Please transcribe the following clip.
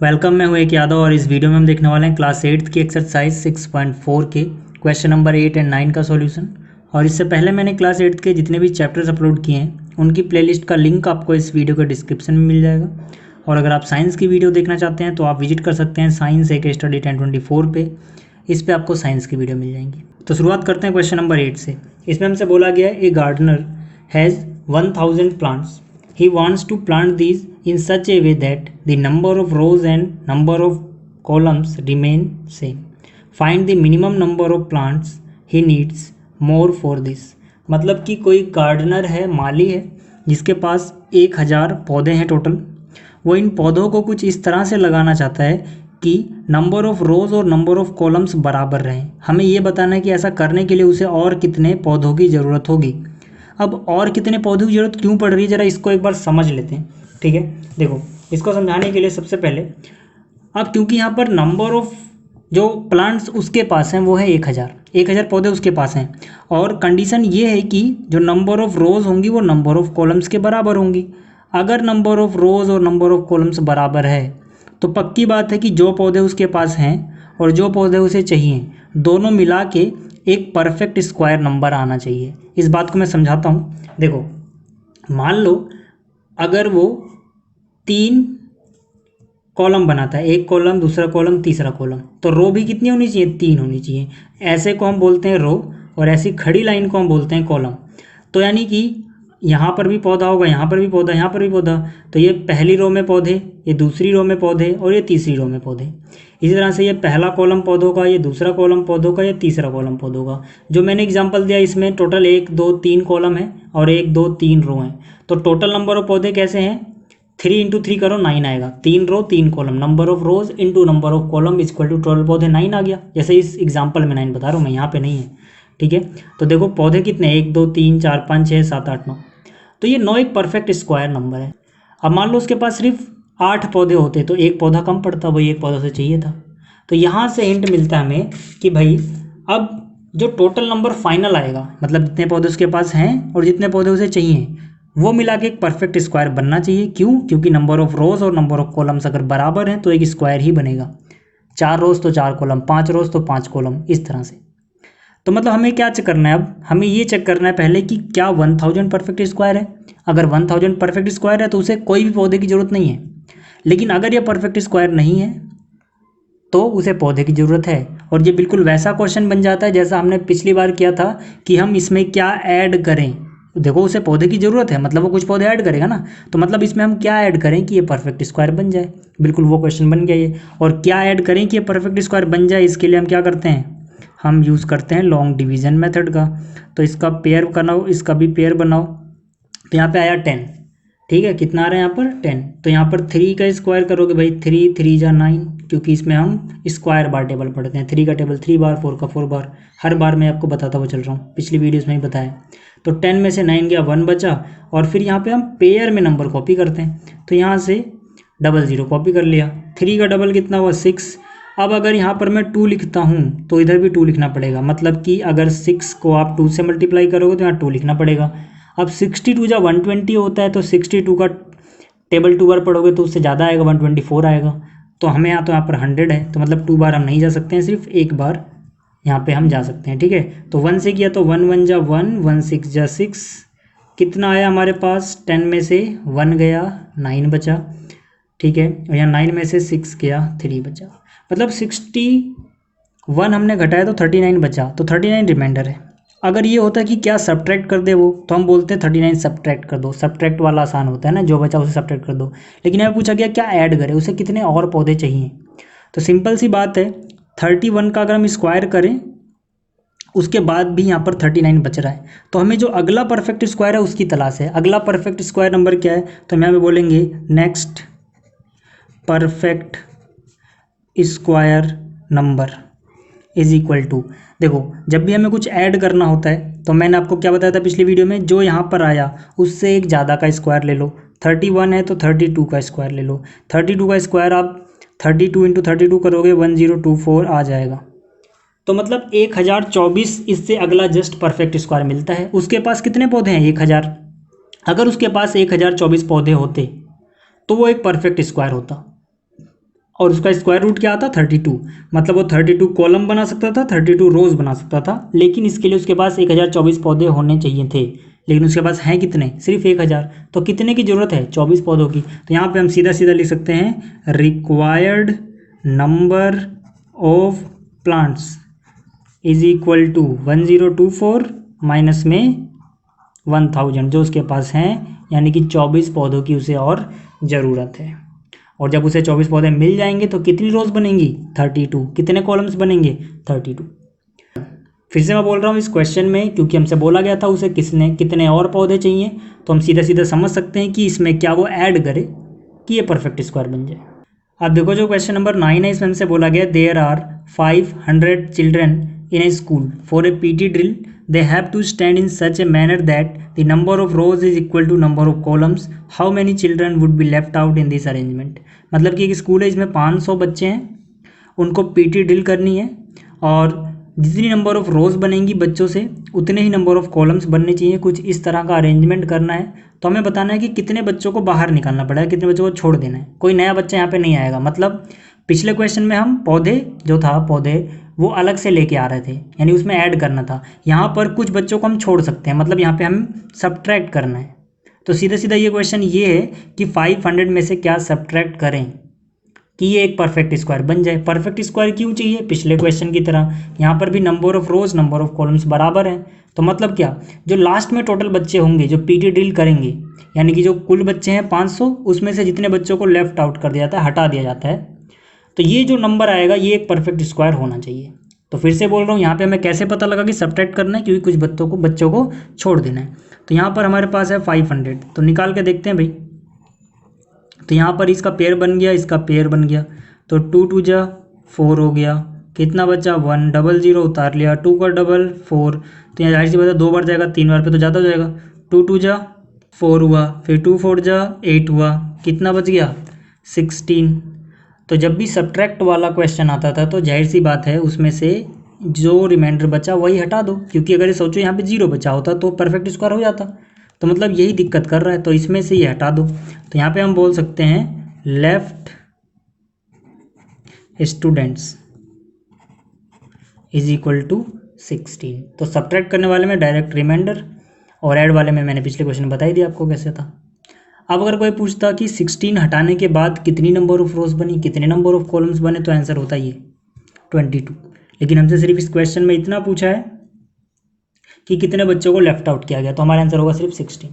Welcome, मैं हूं एक यादव और इस वीडियो में हम देखने वाले हैं क्लास 8th की एक्सरसाइज 6.4 के क्वेश्चन नंबर 8 एंड 9 का सॉल्यूशन। और इससे पहले मैंने क्लास 8th के जितने भी चैप्टर्स अपलोड किए हैं उनकी प्लेलिस्ट का लिंक आपको इस वीडियो के डिस्क्रिप्शन में मिल जाएगा। और अगर आप साइंस की वीडियो देखना चाहते हैं तो आप विजिट कर सकते हैं साइंस एक स्टडी 1024 पे। इस पर आपको साइंस की वीडियो मिल जाएंगी। तो शुरुआत करते हैं क्वेश्चन नंबर 8 से। इसमें हमसे बोला गया है a gardener has 1000 plants. He wants to plant these in such a way that the number of rows and number of columns remain same. Find the minimum number of plants he needs more for this. मतलब कि कोई gardener है, माली है, जिसके पास 1000 पौधे हैं total. वो इन पौधों को कुछ इस तरह से लगाना चाहता है कि नंबर ऑफ रोज़ और नंबर ऑफ कॉलम्स बराबर रहें। हमें ये बताना है कि ऐसा करने के लिए उसे और कितने पौधों की ज़रूरत होगी। अब और कितने पौधों की जरूरत क्यों पड़ रही है, ज़रा इसको एक बार समझ लेते हैं। ठीक है, देखो इसको समझाने के लिए सबसे पहले अब क्योंकि यहाँ पर नंबर ऑफ जो प्लांट्स उसके पास हैं वो है 1000 पौधे उसके पास हैं, और कंडीशन ये है कि जो नंबर ऑफ रोज़ होंगी वो नंबर ऑफ कॉलम्स के बराबर होंगी। अगर नंबर ऑफ रोज़ और नंबर ऑफ कॉलम्स बराबर है तो पक्की बात है कि जो पौधे उसके पास हैं और जो पौधे उसे चाहिए दोनों मिला के एक परफेक्ट स्क्वायर नंबर आना चाहिए। इस बात को मैं समझाता हूँ। देखो, मान लो अगर वो 3 कॉलम बनाता है, एक कॉलम, दूसरा कॉलम, तीसरा कॉलम, तो रो भी कितनी होनी चाहिए? 3 होनी चाहिए। ऐसे को हम बोलते हैं रो और ऐसी खड़ी लाइन को हम बोलते हैं कॉलम। तो यानी कि यहाँ पर भी पौधा होगा, यहाँ पर भी पौधा, यहाँ पर भी पौधा। तो ये पहली रो में पौधे, ये दूसरी रो में पौधे और ये तीसरी रो में पौधे। इसी तरह से ये पहला कॉलम पौधों का, ये दूसरा कॉलम पौधों का, ये तीसरा कॉलम पौधों का। जो मैंने एग्जांपल दिया इसमें टोटल 1 2 3 कॉलम है और 1 2 3 रो हैं। तो टोटल नंबर ऑफ पौधे कैसे हैं? 3 × 3 करो 9 आएगा। 3 row 3 column, number of rows into number of columns equal to total पौधे 9 आ गया। जैसे इस एग्जाम्पल में 9 बता रहा हूँ मैं, यहाँ पे नहीं है। ठीक है, तो देखो पौधे कितने, 1 2 3 4 5 6 7 8 9। तो ये 9 एक परफेक्ट स्क्वायर नंबर है। अब मान लो उसके पास सिर्फ 8 पौधे होते तो एक पौधा कम पड़ता, वही एक पौधा से चाहिए था। तो यहाँ से हिंट मिलता है हमें कि भाई अब जो टोटल नंबर फाइनल आएगा, मतलब जितने पौधे उसके पास हैं और जितने पौधे उसे चाहिए, वो मिला के एक परफेक्ट स्क्वायर बनना चाहिए। क्यों? क्योंकि नंबर ऑफ रोज और नंबर ऑफ कॉलम्स अगर बराबर हैं तो एक स्क्वायर ही बनेगा। 4 रोज तो 4 कॉलम, 5 रोज तो 5 कॉलम, इस तरह से। तो मतलब हमें क्या चेक करना है? अब हमें ये चेक करना है पहले कि क्या 1000 परफेक्ट स्क्वायर है। अगर 1000 परफेक्ट स्क्वायर है तो उसे कोई भी पौधे की ज़रूरत नहीं है। लेकिन अगर ये परफेक्ट स्क्वायर नहीं है तो उसे पौधे की ज़रूरत है। और ये बिल्कुल वैसा क्वेश्चन बन जाता है जैसा हमने पिछली बार किया था कि हम इसमें क्या ऐड करें। देखो उसे पौधे की ज़रूरत है, मतलब वो कुछ पौधे ऐड करेगा ना, तो मतलब इसमें हम क्या ऐड करें कि ये परफेक्ट स्क्वायर बन जाए। बिल्कुल वो क्वेश्चन बन गया ये। और क्या ऐड करें कि ये परफेक्ट स्क्वायर बन जाए, इसके लिए हम क्या करते हैं? हम यूज़ करते हैं लॉन्ग डिवीज़न मेथड का। तो इसका पेयर बनाओ, इसका भी पेयर बनाओ। तो यहाँ पे आया 10। ठीक है, कितना आ रहा है यहाँ पर? 10। तो यहाँ पर 3 का स्क्वायर करोगे भाई, 3 3 जा 9, क्योंकि इसमें हम स्क्वायर बार टेबल पढ़ते हैं। 3 का टेबल 3 बार, 4 का 4 बार। हर बार मैं आपको बताता हुआ चल रहा हूँ, पिछली वीडियोस में ही बताया। तो 10 में से 9 गया, 1 बचा। और फिर यहाँ पे हम पेयर में नंबर कॉपी करते हैं। तो यहाँ से 00 कॉपी कर लिया। 3 का डबल कितना हुआ? 6। अब अगर यहाँ पर मैं 2 लिखता हूँ तो इधर भी 2 लिखना पड़ेगा। मतलब कि अगर 6 को आप 2 से मल्टीप्लाई करोगे तो यहाँ 2 लिखना पड़ेगा। अब 62 जा 120 होता है, तो 62 का टेबल 2 बार पढ़ोगे तो उससे ज़्यादा आएगा, 124 आएगा। तो हमें यहाँ तो यहाँ पर 100 है, तो मतलब 2 बार हम नहीं जा सकते हैं, सिर्फ एक बार यहाँ पे हम जा सकते हैं। ठीक है, तो 1 से किया तो 1 1 जा 1, 1 6 जा 6। कितना आया हमारे पास? 10 में से 1 गया, 9 बचा। ठीक है, और यहाँ 9 में से 6 गया, 3 बचा। मतलब 61 हमने घटाया तो 39 बचा, तो 39 रिमाइंडर है। अगर ये होता है कि क्या सब्ट्रैक्ट कर दे वो, तो हम बोलते हैं 39 सब्ट्रैक्ट कर दो। सब्ट्रैक्ट वाला आसान होता है ना, जो बचा उसे सब्ट्रैक्ट कर दो। लेकिन यहाँ पूछा गया क्या ऐड करें, उसे कितने और पौधे चाहिए। तो सिंपल सी बात है, 31 का अगर हम स्क्वायर करें उसके बाद भी यहाँ पर 39 बच रहा है। तो हमें जो अगला परफेक्ट स्क्वायर है उसकी तलाश है। अगला परफेक्ट स्क्वायर नंबर क्या है? तो हम यहाँ पे बोलेंगे next perfect square number is equal to. देखो जब भी हमें कुछ ऐड करना होता है तो मैंने आपको क्या बताया था पिछली वीडियो में, जो यहाँ पर आया उससे एक ज़्यादा का स्क्वायर ले लो। 31 है तो 32 का स्क्वायर ले लो। 32 का स्क्वायर आप 32 × 32 करोगे 1024 आ जाएगा। तो मतलब 1024 इससे अगला जस्ट परफेक्ट स्क्वायर मिलता है। उसके पास कितने पौधे हैं? 1000। अगर उसके पास 1024 पौधे होते तो वो एक परफेक्ट स्क्वायर होता। और उसका स्क्वायर रूट क्या आता 32, मतलब वो 32 कॉलम बना सकता था, 32 रोज बना सकता था, लेकिन इसके लिए उसके पास 1024 पौधे होने चाहिए थे, लेकिन उसके पास हैं कितने, सिर्फ 1000। तो कितने की जरूरत है, 24 पौधों की। तो यहाँ पे हम सीधा सीधा लिख सकते हैं required number of plants is equal to 1024 minus में 1000 जो उसके पास हैं, यानी कि 24 पौधों की उसे और ज़रूरत है। और जब उसे 24 पौधे मिल जाएंगे तो कितनी रोज बनेंगी 32, कितने कॉलम्स बनेंगे 32। फिर से मैं बोल रहा हूँ इस क्वेश्चन में, क्योंकि हमसे बोला गया था उसे कितने और पौधे चाहिए, तो हम सीधा सीधा समझ सकते हैं कि इसमें क्या वो ऐड करे कि ये परफेक्ट स्क्वायर बन जाए। अब देखो जो क्वेश्चन नंबर 9 है, इसमें हमसे बोला गया there are 500 children in a school for a PT drill they have to stand in such a manner that the number of rows is equal to number of columns. How many children would be left out in this arrangement? मतलब कि एक school है, इसमें 500 बच्चे हैं, उनको PT drill करनी है और जितनी नंबर ऑफ रोज बनेंगी बच्चों से उतने ही नंबर ऑफ कॉलम्स बनने चाहिए। कुछ इस तरह का अरेंजमेंट करना है। तो हमें बताना है कि कितने बच्चों को बाहर निकालना पड़ेगा, कितने बच्चों को छोड़ देना है। कोई नया बच्चा यहाँ पे नहीं आएगा। मतलब पिछले क्वेश्चन में हम पौधे जो था पौधे वो अलग से लेके आ रहे थे, यानी उसमें ऐड करना था। यहाँ पर कुछ बच्चों को हम छोड़ सकते हैं, मतलब यहाँ पे हम सब्ट्रैक्ट करना है। तो सीधा सीधा ये क्वेश्चन ये है कि 500 में से क्या सब्ट्रैक्ट करें कि ये एक परफेक्ट स्क्वायर बन जाए। परफेक्ट स्क्वायर क्यों चाहिए, पिछले क्वेश्चन की तरह यहाँ पर भी number of rose number of columns बराबर हैं। तो मतलब क्या, जो लास्ट में टोटल बच्चे होंगे जो पीटी ड्रिल करेंगे, यानी कि जो कुल बच्चे हैं 500, उसमें से जितने बच्चों को लेफ्ट आउट कर दिया जाता है, हटा दिया जाता है, तो ये जो नंबर आएगा ये एक परफेक्ट स्क्वायर होना चाहिए। तो फिर से बोल रहा हूँ यहाँ पे हमें कैसे पता लगा कि सब्ट्रैक्ट करना है, क्योंकि कुछ बच्चों को छोड़ देना है। तो यहाँ पर हमारे पास है 500, तो निकाल के देखते हैं भाई। तो यहाँ पर इसका पेयर बन गया, इसका पेयर बन गया, तो 2 2 जा 4 हो गया। कितना बचा 1, 00 उतार लिया, 2 का डबल 4, तो यहाँ जाहिर सी बात है 2 बार जाएगा, 3 बार पे तो ज़्यादा हो जाएगा। 2 2 जा 4 हुआ, फिर 2 4 जा 8 हुआ, कितना बच गया 16। तो जब भी सब्ट्रैक्ट वाला क्वेश्चन आता था तो जाहिर सी बात है उसमें से जो रिमाइंडर बचा वही हटा दो, क्योंकि अगर ये सोचो यहाँ पे 0 बचा होता तो परफेक्ट स्क्वायर हो जाता। तो मतलब यही दिक्कत कर रहा है, तो इसमें से ये हटा दो। तो यहाँ पे हम बोल सकते हैं left students is equal to 16। तो सब्ट्रैक्ट करने वाले में डायरेक्ट रिमाइंडर और ऐड वाले में मैंने पिछले क्वेश्चन बता ही दिया आपको कैसे था। अब अगर कोई पूछता कि 16 हटाने के बाद कितनी नंबर ऑफ रोज बनी, कितने नंबर ऑफ कॉलम्स बने, तो आंसर होता ये 22। लेकिन हमसे सिर्फ इस क्वेश्चन में इतना पूछा है कि कितने बच्चों को लेफ्ट आउट किया गया, तो हमारा आंसर होगा सिर्फ 16।